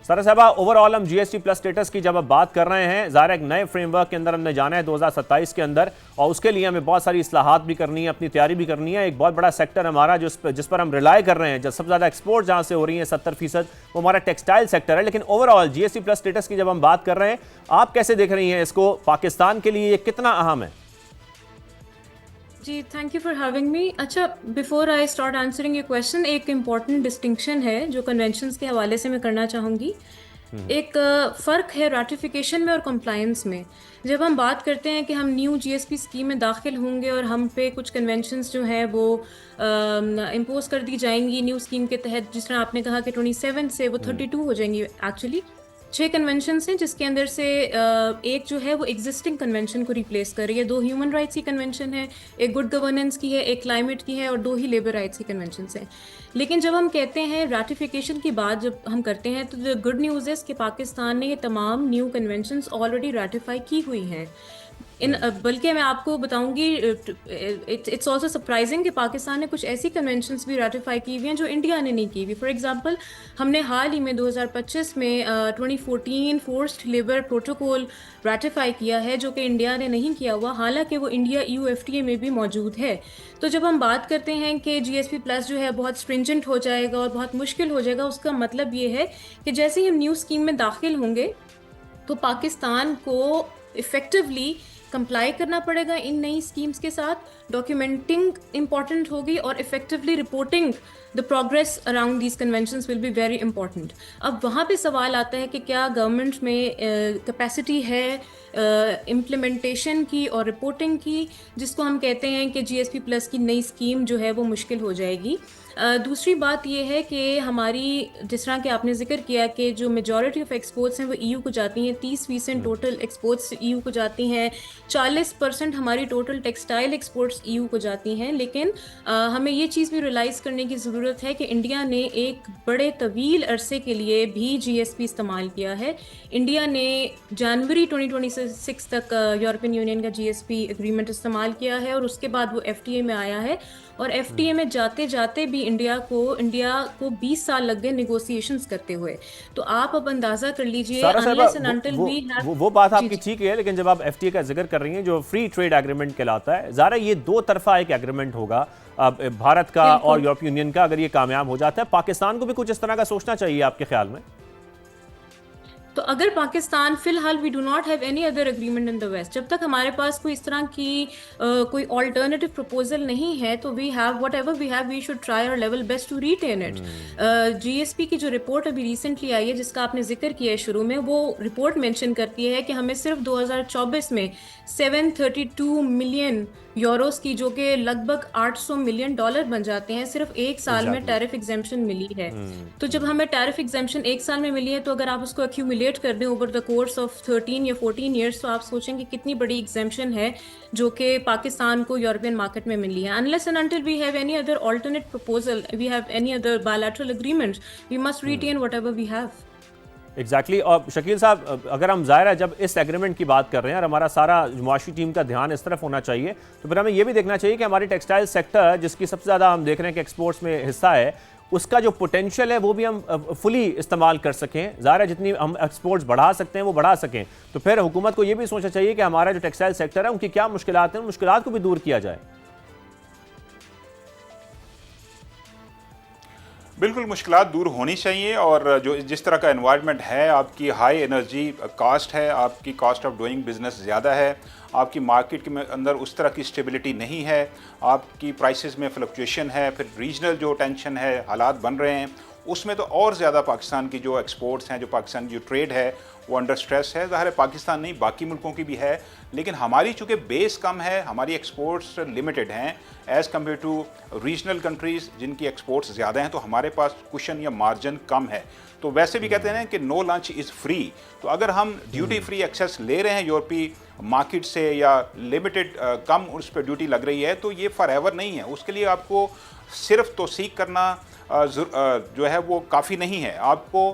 سارا صاحبہ over all ہم جی ایس ٹی پلس اسٹیٹس کی جب اب بات کر رہے ہیں، ظاہر ایک نئے فریم ورک کے اندر ہم نے جانا ہے 2027 کے اندر، اور اس کے لیے ہمیں بہت ساری اصلاحات بھی کرنی ہے، اپنی تیاری بھی کرنی ہے۔ ایک بہت بڑا سیکٹر ہمارا جس پر ہم ریلائی کر رہے ہیں، سب سے زیادہ ایکسپورٹ جہاں سے ہو رہی ہیں 70%، وہ ہمارا ٹیکسٹائل سیکٹر ہے۔ لیکن اوور آل جی ایس ٹی پلس اسٹیٹس کی جب ہم بات کر رہے ہیں، آپ کیسے دیکھ رہی ہیں اس کو؟ پاکستان کے لیے یہ کتنا اہم ہے؟ جی thank you for having me. اچھا، before I start answering your question, ایک امپورٹنٹ ڈسٹنکشن ہے جو کنونشنس کے حوالے سے میں کرنا چاہوں گی۔ ایک فرق ہے ریٹیفیکیشن میں اور کمپلائنس میں۔ جب ہم بات کرتے ہیں کہ ہم نیو جی ایس پی اسکیم میں داخل ہوں گے اور ہم پہ کچھ کنونشنس جو ہیں وہ امپوز کر دی جائیں گی نیو اسکیم کے تحت، جس طرح آپ نے کہا کہ 27 سے وہ 32 ہو جائیں گی، ایکچولی 6 کنونشنس ہیں، جس کے اندر سے ایک جو ہے وہ ایگزسٹنگ کنونشن کو ریپلیس کر رہی ہے۔ 2 ہیومن رائٹس کی کنونشن ہے، ایک گڈ گورننس کی ہے، ایک کلائمیٹ کی ہے، اور 2 ہی لیبر رائٹس کی کنونشنس ہیں۔ لیکن جب ہم کہتے ہیں ریٹیفیکیشن کی بات جب ہم کرتے ہیں تو گڈ نیوز ہے کہ پاکستان نے یہ تمام نیو کنونشنس آلریڈی ریٹیفائی کی ہوئی ہیں۔ بلکہ میں آپ کو بتاؤں گی، اٹس آلسو سرپرائزنگ کہ پاکستان نے کچھ ایسی کنونشنس بھی ریٹیفائی کی ہوئی ہیں جو انڈیا نے نہیں کی ہوئی۔ فار ایگزامپل، ہم نے حال ہی میں 2025 میں 2014 فورسڈ لیبر پروٹوکول ریٹیفائی کیا ہے، جو کہ انڈیا نے نہیں کیا ہوا، حالانکہ وہ انڈیا EUFTA میں بھی موجود ہے۔ تو جب ہم بات کرتے ہیں کہ جی ایس پی پلس جو ہے بہت اسٹرنجنٹ ہو جائے گا اور بہت مشکل ہو جائے گا، اس کا مطلب یہ ہے کہ جیسے ہی ہم نیو اسکیم میں داخل ہوں گے تو پاکستان کو افیکٹولی کمپلائی کرنا پڑے گا ان نئی اسکیمز کے ساتھ، ڈاکیومنٹنگ امپورٹنٹ ہوگی، اور effectively reporting the progress around these conventions will be very important۔ اب وہاں پہ سوال آتا ہے کہ کیا گورنمنٹ میں کیپیسٹی ہے امپلیمنٹیشن کی اور رپورٹنگ کی، جس کو ہم کہتے ہیں کہ جی ایس پی پلس کی نئی اسکیم جو ہے وہ مشکل ہو جائے گی۔ دوسری بات یہ ہے کہ ہماری، جس طرح کہ آپ نے ذکر کیا کہ جو میجورٹی آف ایکسپورٹس ہیں وہ EU کو جاتی ہیں، 30% ٹوٹل ایکسپورٹس EU کو جاتی ہیں، 40% ہماری ٹوٹل ٹیکسٹائل ایکسپورٹس EU کو جاتی ہیں۔ لیکن ہمیں یہ چیز بھی ریلائز کرنے کی ضرورت ہے کہ انڈیا نے ایک بڑے طویل عرصے کے لیے بھی جی ایس پی استعمال کیا ہے۔ انڈیا نے جنوری 2026 تک یورپین یونین کا جی ایس پی اگریمنٹ استعمال کیا ہے، اور اس کے بعد وہ FTA میں آیا ہے، اور FTA میں جاتے جاتے بھی انڈیا کو 20 سال لگ گئے نیگوسیشنز کرتے ہوئے۔ تو آپ اب اندازہ کر لیجئے، وہ بات آپ کی ٹھیک ہے، لیکن جب آپ FTA کا ذکر کر رہی ہیں جو فری ٹریڈ ایگریمنٹ کہلاتا ہے، ظاہر یہ 2 طرفہ ایک ایگریمنٹ ہوگا بھارت کا اور یورپی یونین کا۔ اگر یہ کامیاب ہو جاتا ہے، پاکستان کو بھی کچھ اس طرح کا سوچنا چاہیے آپ کے خیال میں؟ تو اگر پاکستان فی الحال we do not have any other agreement in the west, جب تک ہمارے پاس کوئی اس طرح کی کوئی آلٹرنیٹیو پروپوزل نہیں ہے تو we have whatever we have, we should try our level best to retain it. G S P کی جو رپورٹ ابھی ریسنٹلی آئی ہے، جس کا آپ نے ذکر کیا ہے شروع میں، وہ رپورٹ مینشن کرتی ہے کہ ہمیں صرف 2024 میں 732 ملین یوروز کی، جو کہ لگ بھگ $800 ملین بن جاتے ہیں، صرف ایک سال میں ٹیرف ایگزمپشن ملی ہے۔ تو جب ہمیں ٹیرف ایگزمپشن ایک سال میں ملی ہے، تو اگر آپ اس کو ایکیومولیٹ کر دیں اوور دا کورس آف 13 یا 14 ایئرس، تو آپ سوچیں کہ کتنی بڑی ایگزمپشن ہے جو کہ پاکستان کو یورپین مارکیٹ میں ملی ہے۔ unless and until we have any other alternate proposal, we have any other bilateral agreements, we must retain whatever we have۔ Exactly. اور شکیل صاحب، اگر ہم ظاہر ہے جب اس ایگریمنٹ کی بات کر رہے ہیں اور ہمارا سارا معاشی ٹیم کا دھیان اس طرف ہونا چاہیے، تو پھر ہمیں یہ بھی دیکھنا چاہیے کہ ہماری ٹیکسٹائل سیکٹر، جس کی سب سے زیادہ ہم دیکھ رہے ہیں کہ ایکسپورٹس میں حصہ ہے، اس کا جو پوٹینشیل ہے وہ بھی ہم فلی استعمال کر سکیں۔ ظاہر ہے جتنی ہم ایکسپورٹس بڑھا سکتے ہیں وہ بڑھا سکیں، تو پھر حکومت کو یہ بھی سوچنا چاہیے کہ ہمارا جو ٹیکسٹائل سیکٹر ہے ان کی کیا مشکلات ہیں، ان مشکلات کو بھی دور کیا جائے۔ بالکل، مشکلات دور ہونی چاہیے، اور جو جس طرح کا انوائرمنٹ ہے، آپ کی ہائی انرجی کاسٹ ہے، آپ کی کاسٹ آف ڈوئنگ بزنس زیادہ ہے، آپ کی مارکیٹ کے اندر اس طرح کی اسٹیبلٹی نہیں ہے، آپ کی پرائسز میں فلکچویشن ہے، پھر ریجنل جو ٹینشن ہے، حالات بن رہے ہیں، اس میں تو اور زیادہ پاکستان کی جو ایکسپورٹس ہیں، جو پاکستان کی جو ٹریڈ ہے، وہ انڈر سٹریس ہے۔ ظاہر ہے پاکستان نہیں، باقی ملکوں کی بھی ہے، لیکن ہماری چونکہ بیس کم ہے، ہماری ایکسپورٹس لمیٹڈ ہیں as compare to regional countries جن کی ایکسپورٹس زیادہ ہیں، تو ہمارے پاس کشن یا مارجن کم ہے۔ تو ویسے بھی کہتے ہیں کہ نو لنچ از فری، تو اگر ہم ڈیوٹی فری ایکسیس لے رہے ہیں یورپی مارکیٹ سے، یا لمیٹڈ کم اس پہ ڈیوٹی لگ رہی ہے، تو یہ فار ایور نہیں ہے۔ اس کے لیے آپ کو صرف توثیق کرنا جو ہے وہ کافی نہیں ہے، آپ کو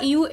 EU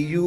EU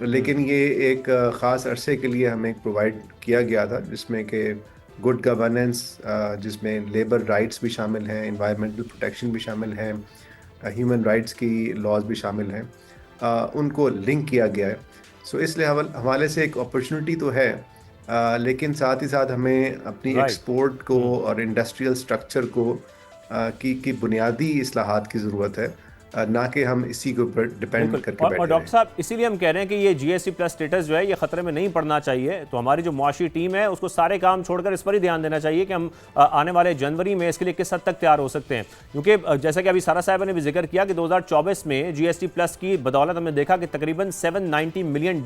لیکن یہ ایک خاص عرصے کے لیے ہمیں پرووائڈ کیا گیا تھا، جس میں کہ گڈ گورننس، جس میں لیبر رائٹس بھی شامل ہیں، انوائرمنٹل پروٹیکشن بھی شامل ہیں، ہیومن رائٹس کی لاز بھی شامل ہیں، ان کو لنک کیا گیا ہے. سو اس حوالے سے ایک اپرچونٹی تو ہے، لیکن ساتھ ہی ساتھ ہمیں اپنی ایکسپورٹ کو اور انڈسٹریل سٹرکچر کو کی بنیادی اصلاحات کی ضرورت ہے، نہ کہ ہم اسی کے اوپر ڈپینڈ کر کے اور بیٹھے ڈاکٹر رہیں. صاحب اسی لیے ہم کہہ رہے ہیں کہ یہ جی ایس ٹی پلس اسٹیٹس جو ہے یہ خطرے میں نہیں پڑنا چاہیے. تو ہماری جو معاشی ٹیم ہے اس کو سارے کام چھوڑ کر اس پر ہی دھیان دینا چاہیے کہ ہم آنے والے جنوری میں اس کے لیے کس حد تک تیار ہو سکتے ہیں. کیونکہ جیسا کہ ابھی سارا صاحبہ نے بھی ذکر کیا کہ 2024 میں جی ایس ٹی پلس کی بدولت ہم نے دیکھا کہ تقریباً $790 ملین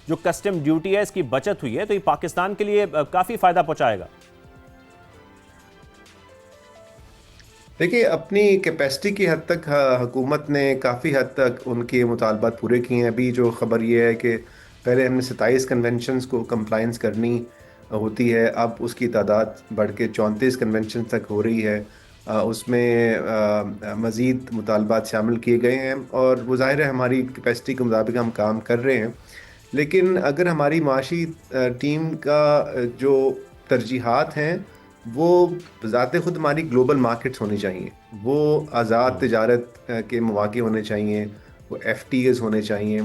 جو کسٹم ڈیوٹی ہے اس کی بچت ہوئی ہے. تو یہ پاکستان کے لیے کافی فائدہ پہنچائے گا. دیکھیے، اپنی کیپیسٹی کی حد تک حکومت نے کافی حد تک ان کے مطالبات پورے کیے ہیں. ابھی جو خبر یہ ہے کہ پہلے ہم نے 27 کنونشنز کو کمپلائنس کرنی ہوتی ہے، اب اس کی تعداد بڑھ کے 34 کنونشن تک ہو رہی ہے. اس میں مزید مطالبات شامل کیے گئے ہیں، اور وہ ظاہر ہے ہماری کیپیسٹی کے مطابق ہم کام کر رہے ہیں. لیکن اگر ہماری معاشی ٹیم کا جو ترجیحات ہیں وہ بذات خود ہماری گلوبل مارکیٹس ہونی چاہیے، وہ آزاد تجارت کے مواقع ہونے چاہیے، وہ ایف ٹی ایز ہونے چاہیے.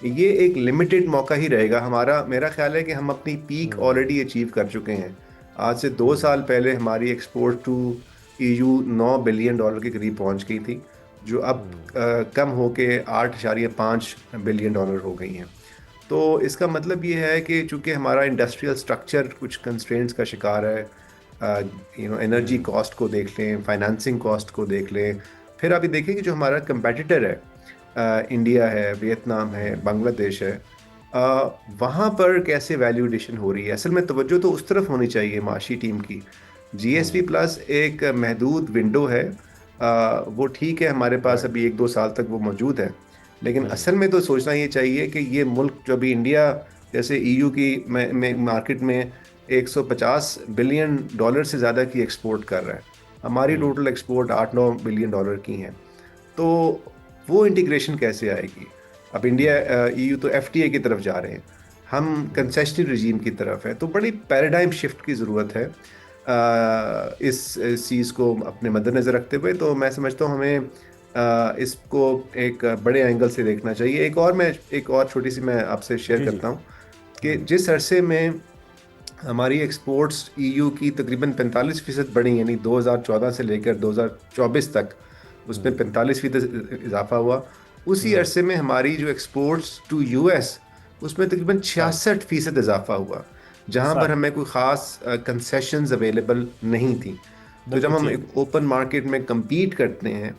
یہ ایک لمیٹڈ موقع ہی رہے گا ہمارا. میرا خیال ہے کہ ہم اپنی پیک آلریڈی اچیو کر چکے ہیں. آج سے 2 سال پہلے ہماری ایکسپورٹ ٹو EU $9 بلین کے قریب پہنچ گئی تھی، جو اب کم ہو کے $8.5 بلین ہو گئی ہیں. تو اس کا مطلب یہ ہے کہ چونکہ ہمارا انڈسٹریل سٹرکچر کچھ کنسٹرینٹس کا شکار ہے، انرجی کاسٹ کو دیکھ لیں، فائنانسنگ کاسٹ کو دیکھ لیں، پھر ابھی دیکھیں کہ جو ہمارا کمپیٹیٹر ہے، انڈیا ہے، ویتنام ہے، بنگلہ دیش ہے، وہاں پر کیسے ویلیو ایڈیشن ہو رہی ہے. اصل میں توجہ تو اس طرف ہونی چاہیے معاشی ٹیم کی. جی ایس پی پلس ایک محدود ونڈو ہے، وہ ٹھیک ہے ہمارے پاس ابھی 1-2 سال تک وہ موجود ہے، لیکن اصل میں تو سوچنا یہ چاہیے کہ یہ ملک جو ابھی انڈیا جیسے EU کی مارکیٹ میں $150 بلین سے زیادہ کی ایکسپورٹ کر رہا ہے، ہماری ٹوٹل ایکسپورٹ $8-9 بلین کی ہیں. تو وہ انٹیگریشن کیسے آئے گی؟ اب انڈیا EU تو FTA کی طرف جا رہے ہیں، ہم کنسیشنل رجیم کی طرف ہے. تو بڑی پیراڈائم شفٹ کی ضرورت ہے اس چیز کو اپنے مد نظر رکھتے ہوئے. تو میں سمجھتا ہوں ہمیں اس کو ایک بڑے اینگل سے دیکھنا چاہیے. ایک اور چھوٹی سی میں آپ سے شیئر کرتا ہوں کہ جس عرصے میں ہماری ایکسپورٹس EU کی تقریباً 45% بڑھی، یعنی 2014 سے لے کر 2024 تک اس میں 45% اضافہ ہوا. اسی عرصے میں ہماری جو ایکسپورٹس ٹو US اس میں تقریباً 66% اضافہ ہوا، جہاں پر ہمیں کوئی خاص کنسیشنز اویلیبل نہیں تھیں. تو جب ہم ایک اوپن مارکیٹ میں کمپیٹ کرتے ہیں